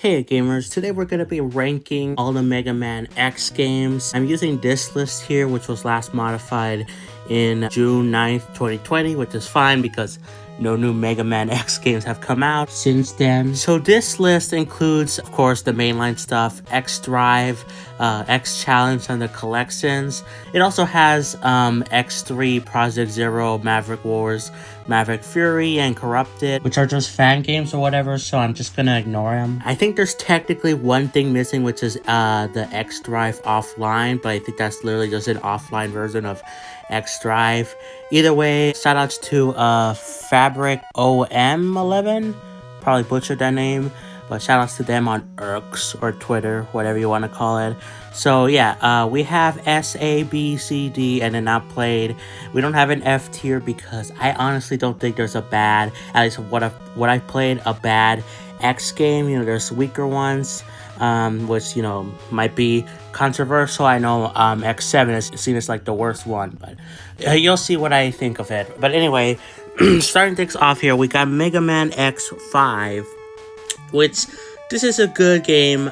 Hey gamers, today we're going to be ranking all the Mega Man X games. I'm using this list here, which was last modified in June 9th, 2020, which is fine because no new Mega Man X games have come out since then. So this list includes, of course, the mainline stuff, X Drive, X Challenge, and the collections. It also has X3, Project Zero, Maverick Wars, Maverick Fury, and Corrupted, which are just fan games or whatever, so I'm just gonna ignore them. I think there's technically one thing missing, which is the X Drive offline, but I think that's literally just an offline version of X Drive. Either way, shoutouts to Fabric OM11, probably butchered that name, but shoutouts to them on Irks or Twitter, whatever you want to call it. So yeah, we have S, A, B, C, D, and then not played. We don't have an F tier because I honestly don't think there's a bad, at least what I've played, a bad X game. You know, there's weaker ones, which, you know, might be controversial. I know X7 is seen as like the worst one, but you'll see what I think of it. But anyway, starting things off here, we got Mega Man X5, which this is a good game.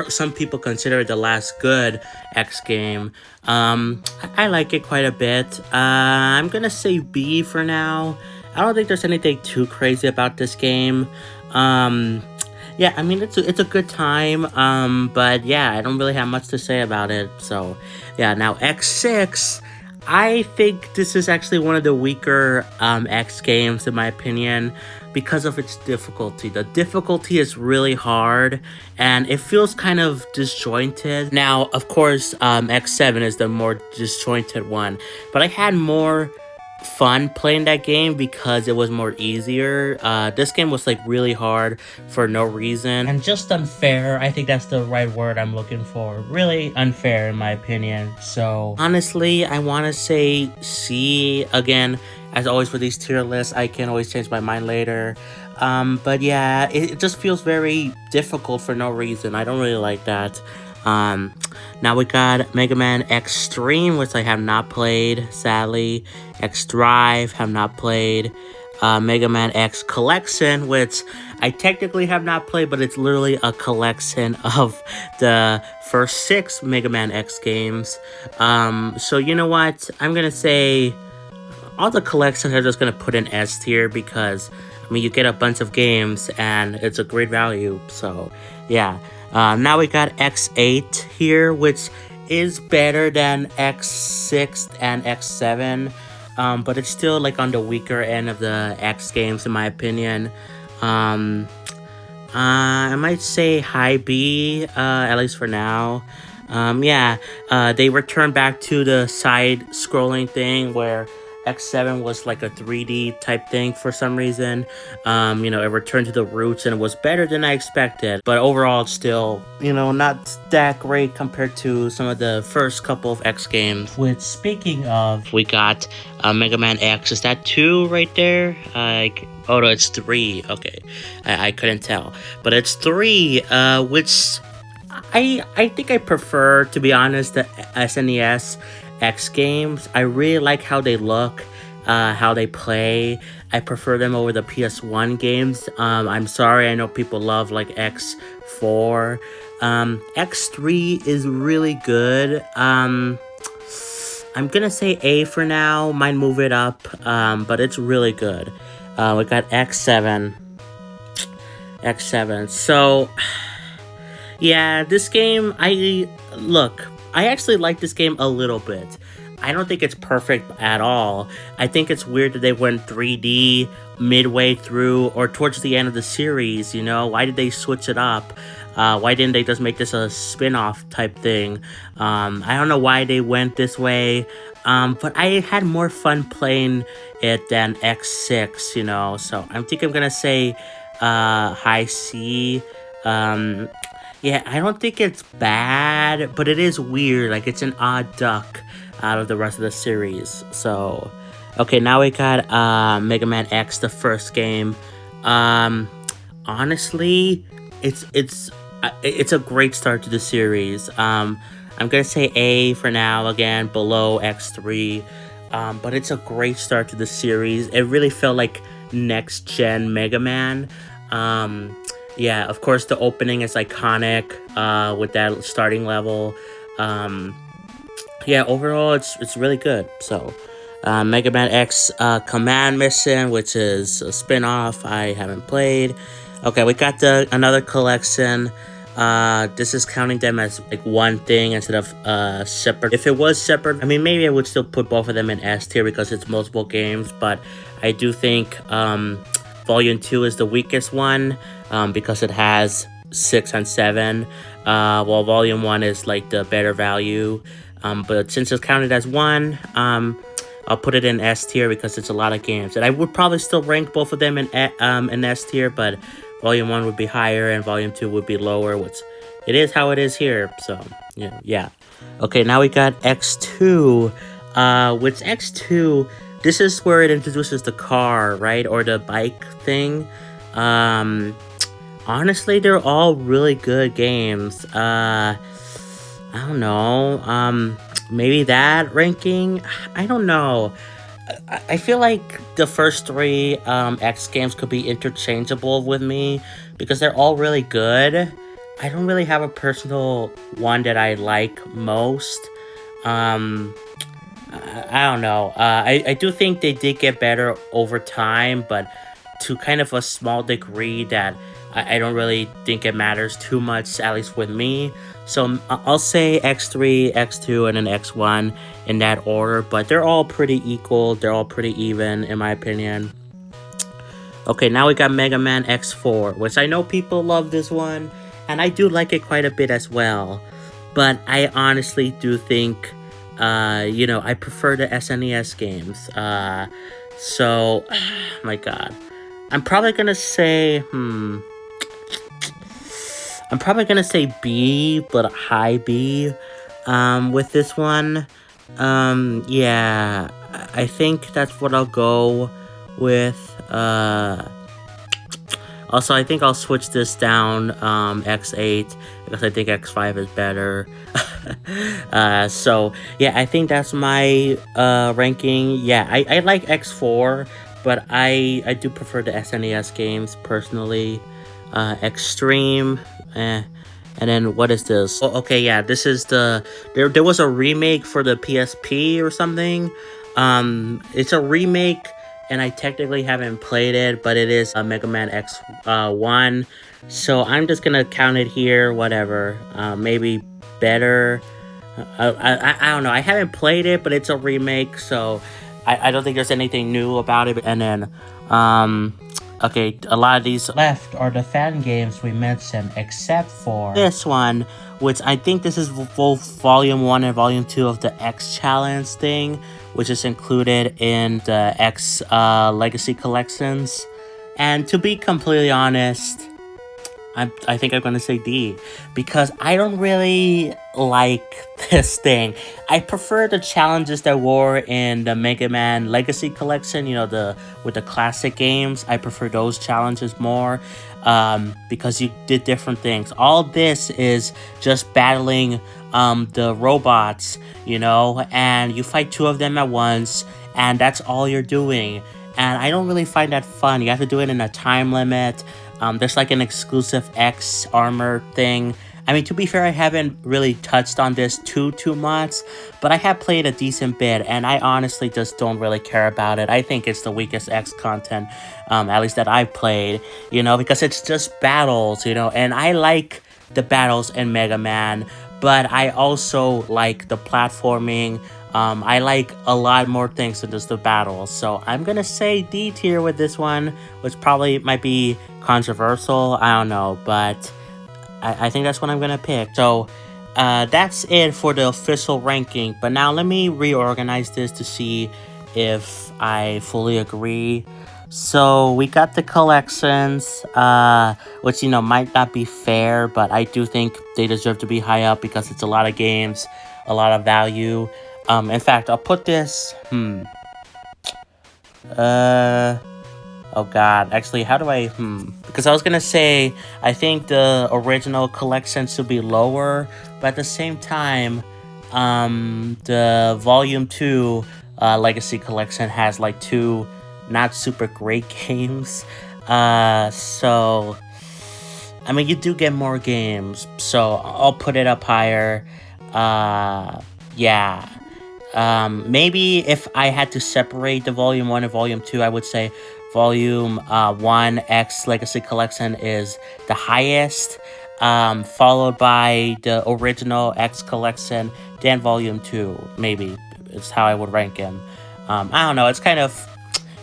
Some people consider it the last good X game. I like it quite a bit. I'm gonna say B for now. I don't think there's anything too crazy about this game. Yeah, I mean, it's a good time, but yeah, I don't really have much to say about it. So yeah, now X6, I think this is actually one of the weaker X games in my opinion because of its difficulty. The difficulty is really hard and it feels kind of disjointed. Now, of course, X7 is the more disjointed one, but I had more fun playing that game because it was more easier. This game was like really hard for no reason and just unfair. I think that's the right word I'm looking for. Really unfair in my opinion. So honestly, I want to say C again. As always with these tier lists, I can always change my mind later. But yeah, it just feels very difficult for no reason. I don't really like that. Now we got Mega Man Extreme, which I have not played, sadly. X Drive, have not played. Mega Man X Collection, which I technically have not played, but it's literally a collection of the first 6 Mega Man X games. So you know what? I'm gonna say all the collections are just gonna put in S tier because, I mean, you get a bunch of games and it's a great value. So yeah. Now we got X8 here, which is better than X6 and X7, but it's still like on the weaker end of the X games in my opinion. I might say high B, at least for now. Yeah, they returned back to the side-scrolling thing where X7 was like a 3D type thing for some reason. You know, it returned to the roots and it was better than I expected. But overall, it's still, you know, not that great compared to some of the first couple of X games. Which, speaking of, we got Mega Man X. Is that 2 right there? Oh no, it's 3. Okay, I couldn't tell. But it's 3, which I think I prefer, to be honest, the SNES X games. I really like how they look, how they play. I prefer them over the PS1 games. I'm sorry, I know people love like X4. X3 is really good. I'm gonna say A for now, might move it up, but it's really good. We got X7. So yeah, this game, I actually like this game a little bit. I don't think it's perfect at all. I think it's weird that they went 3D midway through or towards the end of the series, you know? Why did they switch it up? Why didn't they just make this a spin-off type thing? I don't know why they went this way, but I had more fun playing it than X6, you know? So I think I'm gonna say high C. Yeah, I don't think it's bad, but it is weird. Like, it's an odd duck out of the rest of the series. So, okay, now we got Mega Man X, the first game. Honestly, it's a great start to the series. I'm gonna say A for now, again, below X3. But it's a great start to the series. It really felt like next-gen Mega Man. Yeah, of course the opening is iconic with that starting level. Um, yeah, overall it's really good. So, Mega Man X Command Mission, which is a spin-off I haven't played. Okay, we got the another collection. This is counting them as like one thing instead of separate. If it was separate, I mean maybe I would still put both of them in S tier because it's multiple games, but I do think Volume 2 is the weakest one because it has 6 and 7, while Volume 1 is like the better value. But since it's counted as one, I'll put it in S tier because it's a lot of games. And I would probably still rank both of them in S tier, but Volume 1 would be higher and Volume 2 would be lower, which it is how it is here. So, yeah. Okay, now we got X2, which X2, this is where it introduces the car, right? Or the bike thing. Honestly, they're all really good games. I don't know. Maybe that ranking? I don't know. I feel like the first three X games could be interchangeable with me because they're all really good. I don't really have a personal one that I like most. I don't know. I do think they did get better over time, but to kind of a small degree that I don't really think it matters too much, at least with me. So I'll say X3, X2, and then X1 in that order, but they're all pretty equal. They're all pretty even, in my opinion. Okay, now we got Mega Man X4, which I know people love this one, and I do like it quite a bit as well. But I honestly do think, I prefer the SNES games. So, my God. I'm probably gonna say, I'm probably gonna say B, but a high B, with this one. Yeah, I think that's what I'll go with. Also, I think I'll switch this down, X8, because I think X5 is better. So, yeah, I think that's my, ranking. Yeah, I like X4, but I do prefer the SNES games, personally. Extreme, and then what is this? Oh, okay, yeah, this is there was a remake for the PSP or something. It's a remake, and I technically haven't played it, but it is a Mega Man X1. So I'm just gonna count it here, whatever. Maybe better. I don't know. I haven't played it, but it's a remake, so I don't think there's anything new about it. And then, okay, a lot of these left are the fan games we mentioned, except for this one, which I think this is both Volume 1 and Volume 2 of the X Challenge thing, which is included in the X Legacy Collections. And to be completely honest, I think I'm gonna say D, because I don't really like this thing. I prefer the challenges that were in the Mega Man Legacy Collection, with the classic games. I prefer those challenges more, because you did different things. All this is just battling the robots, and you fight two of them at once, and that's all you're doing. And I don't really find that fun. You have to do it in a time limit. There's like an exclusive X armor thing. I mean, to be fair, I haven't really touched on this too much, but I have played a decent bit, and I honestly just don't really care about it. I think it's the weakest X content, at least that I've played, because it's just battles, and I like the battles in Mega Man, but I also like the platforming. I like a lot more things than just the battles. So I'm gonna say D tier with this one, which probably might be controversial. I don't know, but I think that's what I'm gonna pick. So that's it for the official ranking. But now let me reorganize this to see if I fully agree. So we got the collections, which, might not be fair, but I do think they deserve to be high up because it's a lot of games, a lot of value. In fact, I'll put this, oh god, actually, how do I, because I was gonna say, I think the original collection should be lower, but at the same time, the Volume 2, Legacy Collection has, like, two not super great games, so, I mean, you do get more games, so I'll put it up higher. Yeah. Maybe if I had to separate the Volume 1 and Volume 2, I would say Volume 1 X Legacy Collection is the highest, followed by the original X Collection, then Volume 2, maybe, is how I would rank him. I don't know, it's kind of,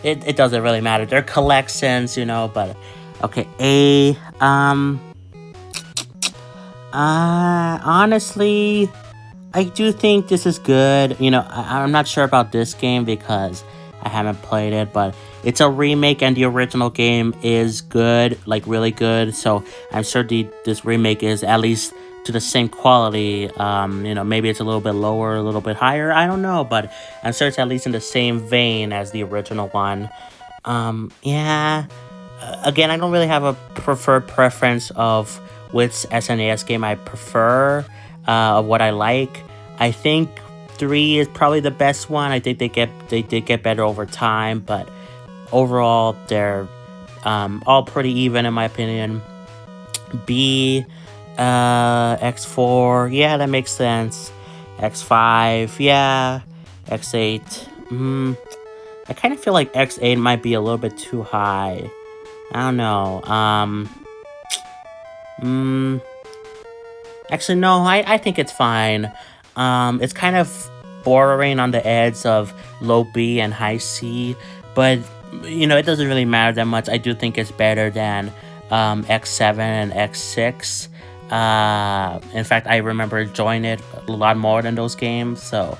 it doesn't really matter. They're collections, you know, but, okay, honestly, I do think this is good. You know, I'm not sure about this game because I haven't played it, but it's a remake and the original game is good, like really good. So I'm sure this remake is at least to the same quality. You know, maybe it's a little bit lower, a little bit higher. I don't know, but I'm sure it's at least in the same vein as the original one. Yeah. Again, I don't really have a preferred preference of which SNES game I prefer, of what I like. I think 3 is probably the best one. I think they did get better over time, but overall they're all pretty even in my opinion. B, X4, yeah, that makes sense. X5, yeah. X8, I kind of feel like X8 might be a little bit too high. I don't know. Actually, no, I think it's fine. It's kind of bordering on the edge of low B and high C, but, you know, it doesn't really matter that much. I do think it's better than X7 and X6. In fact, I remember enjoying it a lot more than those games, so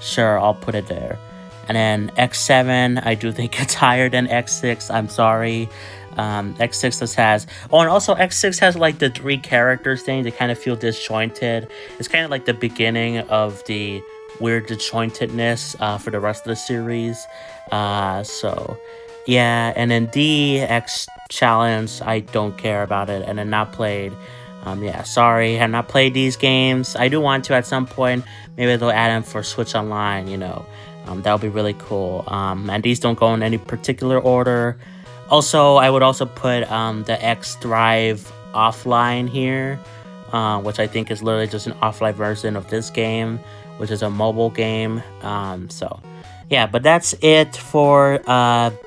sure, I'll put it there. And then X7, I do think it's higher than X6. I'm sorry. X6 just has... Oh, and also X6 has, like, the 3 characters thing. They kind of feel disjointed. It's kind of like the beginning of the weird disjointedness for the rest of the series. So, yeah. And then D, X Challenge, I don't care about it. And then not played. Yeah, sorry. I have not played these games. I do want to at some point. Maybe they'll add them for Switch Online, you know. That would be really cool. And these don't go in any particular order. Also, I would also put the X Drive offline here, which I think is literally just an offline version of this game, which is a mobile game. So, yeah, but that's it for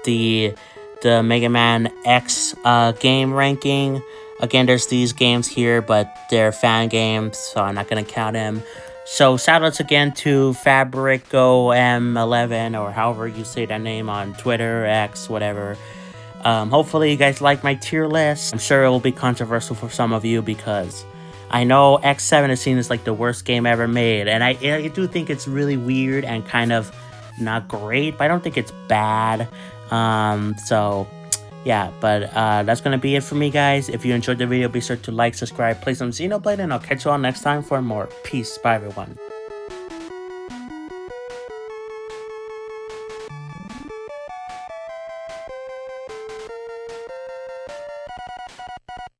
the Mega Man X game ranking. Again, there's these games here, but they're fan games, so I'm not going to count them. So, shoutouts again to Fabrico M11, or however you say that name on Twitter, X, whatever. Hopefully you guys like my tier list. I'm sure it will be controversial for some of you because I know X7 is seen as like the worst game ever made, and I do think it's really weird and kind of not great, but I don't think it's bad. So yeah, but that's gonna be it for me, guys. If you enjoyed the video, be sure to like, subscribe, play some Xenoblade, and I'll catch you all next time for more. Peace. Bye, everyone.